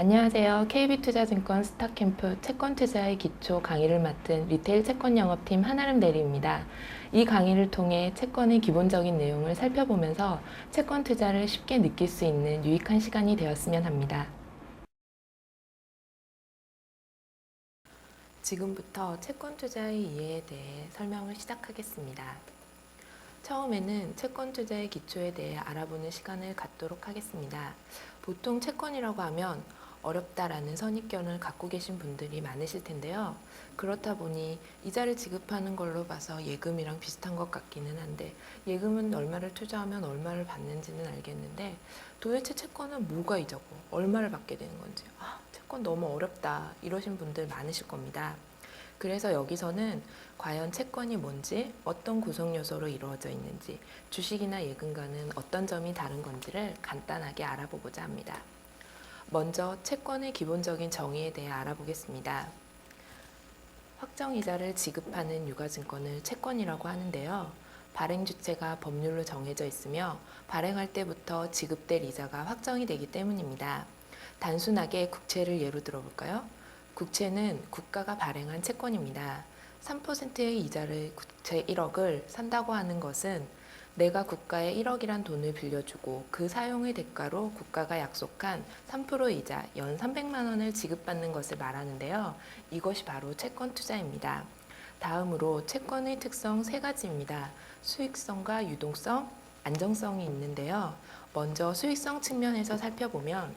안녕하세요. KB투자증권 스타캠프 채권투자의 기초 강의를 맡은 리테일 채권영업팀 한아름 대리입니다. 이 강의를 통해 채권의 기본적인 내용을 살펴보면서 채권투자를 쉽게 느낄 수 있는 유익한 시간이 되었으면 합니다. 지금부터 채권투자의 이해에 대해 설명을 시작하겠습니다. 처음에는 채권 투자의 기초에 대해 알아보는 시간을 갖도록 하겠습니다. 보통 채권이라고 하면 어렵다라는 선입견을 갖고 계신 분들이 많으실 텐데요. 그렇다 보니 이자를 지급하는 걸로 봐서 예금이랑 비슷한 것 같기는 한데, 예금은 얼마를 투자하면 얼마를 받는지는 알겠는데 도대체 채권은 뭐가 이자고 얼마를 받게 되는 건지, 채권 너무 어렵다 이러신 분들 많으실 겁니다. 그래서 여기서는 과연 채권이 뭔지, 어떤 구성 요소로 이루어져 있는지, 주식이나 예금과는 어떤 점이 다른 건지를 간단하게 알아보고자 합니다. 먼저 채권의 기본적인 정의에 대해 알아보겠습니다. 확정이자를 지급하는 유가증권을 채권이라고 하는데요. 발행 주체가 법률로 정해져 있으며 발행할 때부터 지급될 이자가 확정이 되기 때문입니다. 단순하게 국채를 예로 들어볼까요? 국채는 국가가 발행한 채권입니다. 3%의 이자를 국채 1억을 산다고 하는 것은 내가 국가에 1억이란 돈을 빌려주고 그 사용의 대가로 국가가 약속한 3% 이자 연 300만 원을 지급받는 것을 말하는데요. 이것이 바로 채권 투자입니다. 다음으로 채권의 특성 세 가지입니다. 수익성과 유동성, 안정성이 있는데요. 먼저 수익성 측면에서 살펴보면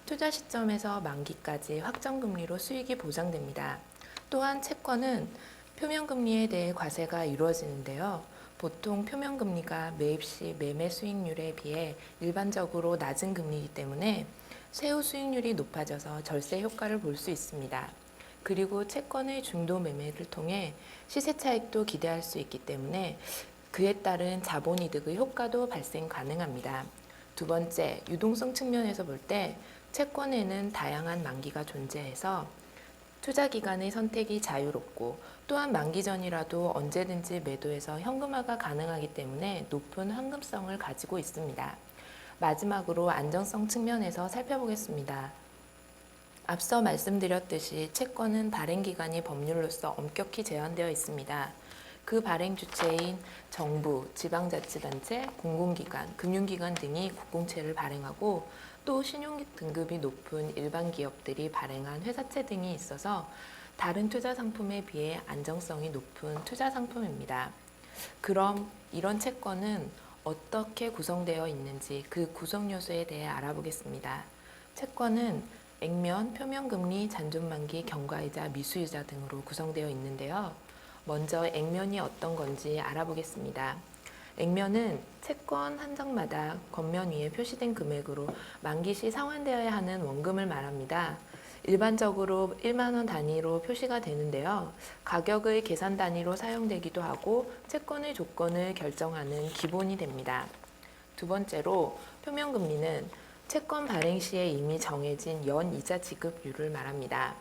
투자 시점에서 만기까지 확정금리로 수익이 보장됩니다. 또한 채권은 표면금리에 대해 과세가 이루어지는데요. 보통 표면금리가 매입 시 매매 수익률에 비해 일반적으로 낮은 금리이기 때문에 세후 수익률이 높아져서 절세 효과를 볼 수 있습니다. 그리고 채권의 중도 매매를 통해 시세 차익도 기대할 수 있기 때문에 그에 따른 자본이득의 효과도 발생 가능합니다. 두 번째, 유동성 측면에서 볼 때 채권에는 다양한 만기가 존재해서 투자 기간의 선택이 자유롭고 또한 만기 전이라도 언제든지 매도해서 현금화가 가능하기 때문에 높은 환금성을 가지고 있습니다. 마지막으로 안정성 측면에서 살펴보겠습니다. 앞서 말씀드렸듯이 채권은 발행기간이 법률로서 엄격히 제한되어 있습니다. 그 발행 주체인 정부, 지방자치단체, 공공기관, 금융기관 등이 국공채를 발행하고 또 신용 등급이 높은 일반 기업들이 발행한 회사채 등이 있어서 다른 투자 상품에 비해 안정성이 높은 투자 상품입니다. 그럼 이런 채권은 어떻게 구성되어 있는지 그 구성 요소에 대해 알아보겠습니다. 채권은 액면, 표면금리, 잔존만기, 경과이자, 미수이자 등으로 구성되어 있는데요. 먼저 액면이 어떤 건지 알아보겠습니다. 액면은 채권 한 장마다 겉면 위에 표시된 금액으로 만기 시 상환되어야 하는 원금을 말합니다. 일반적으로 1만 원 단위로 표시가 되는데요. 가격의 계산 단위로 사용되기도 하고 채권의 조건을 결정하는 기본이 됩니다. 두 번째로 표면금리는 채권 발행 시에 이미 정해진 연이자 지급률을 말합니다.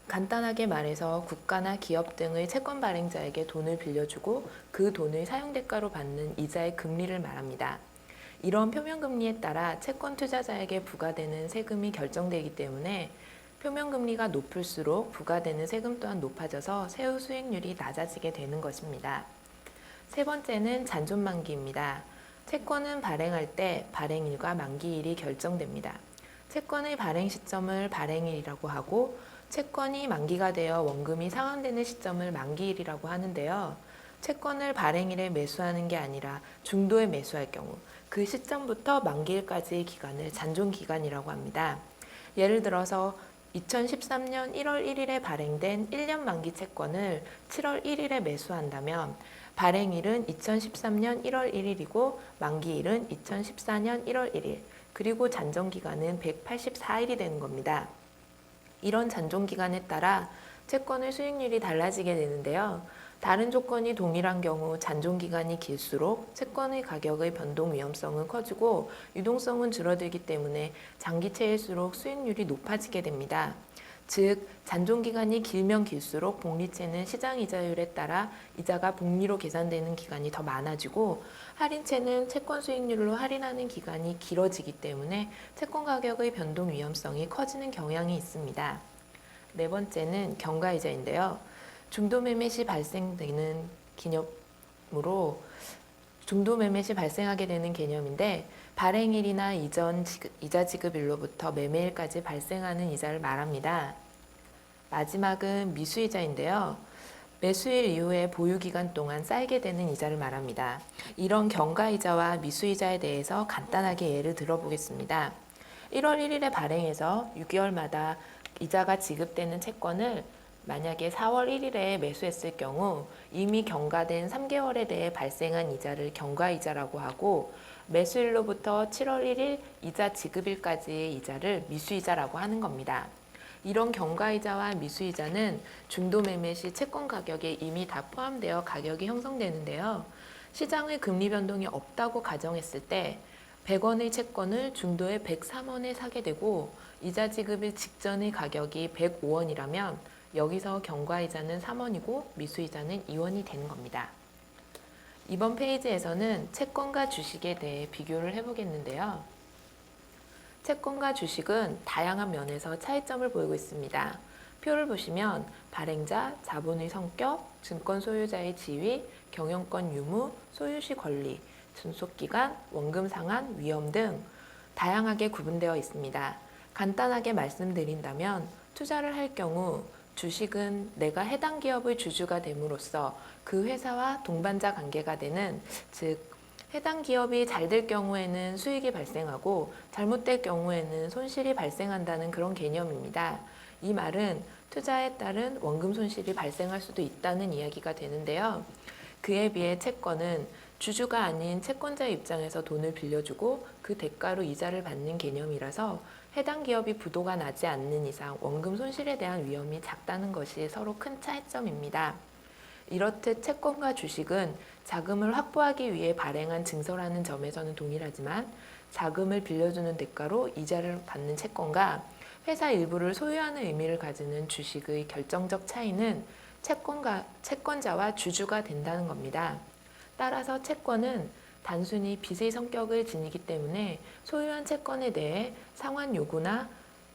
간단하게 말해서 국가나 기업 등의 채권 발행자에게 돈을 빌려주고 그 돈을 사용대가로 받는 이자의 금리를 말합니다. 이런 표면금리에 따라 채권 투자자에게 부과되는 세금이 결정되기 때문에 표면금리가 높을수록 부과되는 세금 또한 높아져서 세후 수익률이 낮아지게 되는 것입니다. 세 번째는 잔존만기입니다. 채권은 발행할 때 발행일과 만기일이 결정됩니다. 채권의 발행 시점을 발행일이라고 하고 채권이 만기가 되어 원금이 상환되는 시점을 만기일이라고 하는데요. 채권을 발행일에 매수하는 게 아니라 중도에 매수할 경우 그 시점부터 만기일까지의 기간을 잔존기간이라고 합니다. 예를 들어서 2013년 1월 1일에 발행된 1년 만기 채권을 7월 1일에 매수한다면 발행일은 2013년 1월 1일이고 만기일은 2014년 1월 1일, 그리고 잔존기간은 184일이 되는 겁니다. 이런 잔존기간에 따라 채권의 수익률이 달라지게 되는데요. 다른 조건이 동일한 경우 잔존기간이 길수록 채권의 가격의 변동 위험성은 커지고 유동성은 줄어들기 때문에 장기채일수록 수익률이 높아지게 됩니다. 즉 잔존기간이 길면 길수록 복리채는 시장이자율에 따라 이자가 복리로 계산되는 기간이 더 많아지고 할인채는 채권 수익률로 할인하는 기간이 길어지기 때문에 채권 가격의 변동 위험성이 커지는 경향이 있습니다. 네 번째는 경과이자인데요. 중도매매 시 발생되는 기념으로 중도매매 시 발생하게 되는 개념인데 발행일이나 이전 이자 지급일로부터 매매일까지 발생하는 이자를 말합니다. 마지막은 미수이자인데요. 매수일 이후에 보유기간 동안 쌓이게 되는 이자를 말합니다. 이런 경과이자와 미수이자에 대해서 간단하게 예를 들어보겠습니다. 1월 1일에 발행해서 6개월마다 이자가 지급되는 채권을 만약에 4월 1일에 매수했을 경우 이미 경과된 3개월에 대해 발생한 이자를 경과이자라고 하고 매수일로부터 7월 1일 이자 지급일까지의 이자를 미수이자라고 하는 겁니다. 이런 경과이자와 미수이자는 중도매매 시 채권 가격에 이미 다 포함되어 가격이 형성되는데요. 시장의 금리 변동이 없다고 가정했을 때 100원의 채권을 중도에 103원에 사게 되고 이자 지급일 직전의 가격이 105원이라면 여기서 경과이자는 3원이고 미수이자는 2원이 되는 겁니다. 이번 페이지에서는 채권과 주식에 대해 비교를 해보겠는데요. 채권과 주식은 다양한 면에서 차이점을 보이고 있습니다. 표를 보시면 발행자, 자본의 성격, 증권 소유자의 지위, 경영권 유무, 소유시 권리, 존속기간, 원금 상환, 위험 등 다양하게 구분되어 있습니다. 간단하게 말씀드린다면 투자를 할 경우 주식은 내가 해당 기업의 주주가 됨으로써 그 회사와 동반자 관계가 되는, 즉 해당 기업이 잘 될 경우에는 수익이 발생하고 잘못될 경우에는 손실이 발생한다는 그런 개념입니다. 이 말은 투자에 따른 원금 손실이 발생할 수도 있다는 이야기가 되는데요. 그에 비해 채권은 주주가 아닌 채권자 입장에서 돈을 빌려주고 그 대가로 이자를 받는 개념이라서 해당 기업이 부도가 나지 않는 이상 원금 손실에 대한 위험이 작다는 것이 서로 큰 차이점입니다. 이렇듯 채권과 주식은 자금을 확보하기 위해 발행한 증서라는 점에서는 동일하지만 자금을 빌려주는 대가로 이자를 받는 채권과 회사 일부를 소유하는 의미를 가지는 주식의 결정적 차이는 채권자와 주주가 된다는 겁니다. 따라서 채권은 단순히 빚의 성격을 지니기 때문에 소유한 채권에 대해 상환 요구나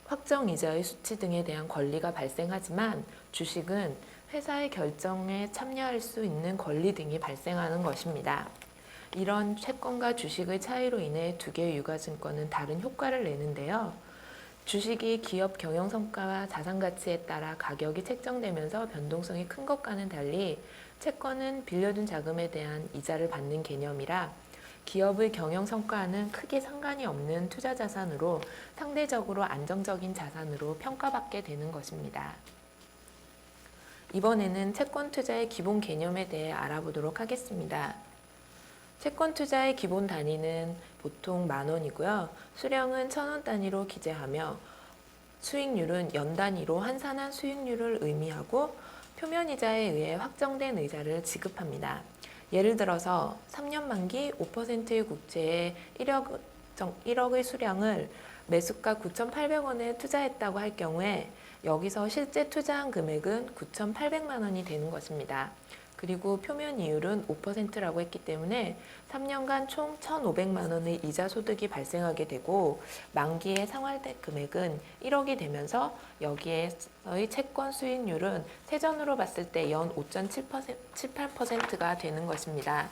확정 이자의 수치 등에 대한 권리가 발생하지만 주식은 회사의 결정에 참여할 수 있는 권리 등이 발생하는 것입니다. 이런 채권과 주식의 차이로 인해 두 개의 유가증권은 다른 효과를 내는데요. 주식이 기업 경영 성과와 자산 가치에 따라 가격이 책정되면서 변동성이 큰 것과는 달리 채권은 빌려준 자금에 대한 이자를 받는 개념이라 기업의 경영 성과와는 크게 상관이 없는 투자 자산으로 상대적으로 안정적인 자산으로 평가받게 되는 것입니다. 이번에는 채권 투자의 기본 개념에 대해 알아보도록 하겠습니다. 채권 투자의 기본 단위는 보통 10,000원이고요. 수령은 1,000원 단위로 기재하며 수익률은 연 단위로 환산한 수익률을 의미하고 표면이자에 의해 확정된 의자를 지급합니다. 예를 들어서 3년 만기 5%의 국채에 1억의 수령을 매수가 9,800원에 투자했다고 할 경우에 여기서 실제 투자한 금액은 9,800만 원이 되는 것입니다. 그리고 표면 이율은 5%라고 했기 때문에 3년간 총 1,500만 원의 이자 소득이 발생하게 되고 만기에 상환된 금액은 1억이 되면서 여기에서의 채권 수익률은 세전으로 봤을 때 연 5.78%가 되는 것입니다.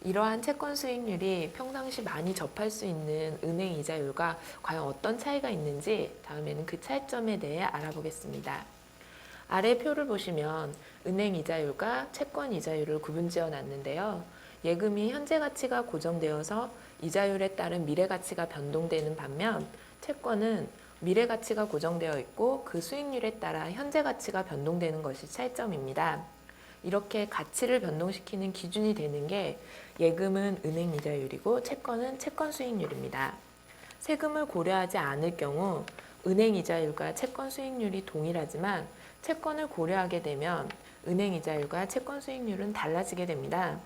이러한 채권 수익률이 평상시 많이 접할 수 있는 은행 이자율과 과연 어떤 차이가 있는지 다음에는 그 차이점에 대해 알아보겠습니다. 아래 표를 보시면 은행 이자율과 채권 이자율을 구분지어 놨는데요. 예금이 현재 가치가 고정되어서 이자율에 따른 미래 가치가 변동되는 반면 채권은 미래 가치가 고정되어 있고 그 수익률에 따라 현재 가치가 변동되는 것이 차이점입니다. 이렇게 가치를 변동시키는 기준이 되는 게 예금은 은행 이자율이고 채권은 채권 수익률입니다. 세금을 고려하지 않을 경우 은행 이자율과 채권 수익률이 동일하지만 채권을 고려하게 되면 은행 이자율과 채권 수익률은 달라지게 됩니다.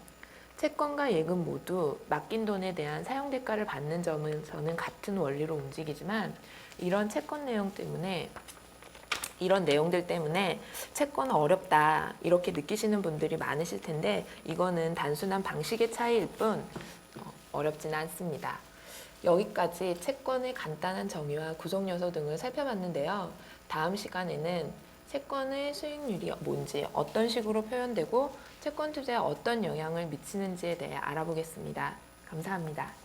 채권과 예금 모두 맡긴 돈에 대한 사용 대가를 받는 점에서는 같은 원리로 움직이지만 이런 채권 내용 때문에 이런 내용들 때문에 채권은 어렵다 이렇게 느끼시는 분들이 많으실 텐데 이거는 단순한 방식의 차이일 뿐 어렵지는 않습니다. 여기까지 채권의 간단한 정의와 구성 요소 등을 살펴봤는데요. 다음 시간에는 채권의 수익률이 뭔지, 어떤 식으로 표현되고 채권 투자에 어떤 영향을 미치는지에 대해 알아보겠습니다. 감사합니다.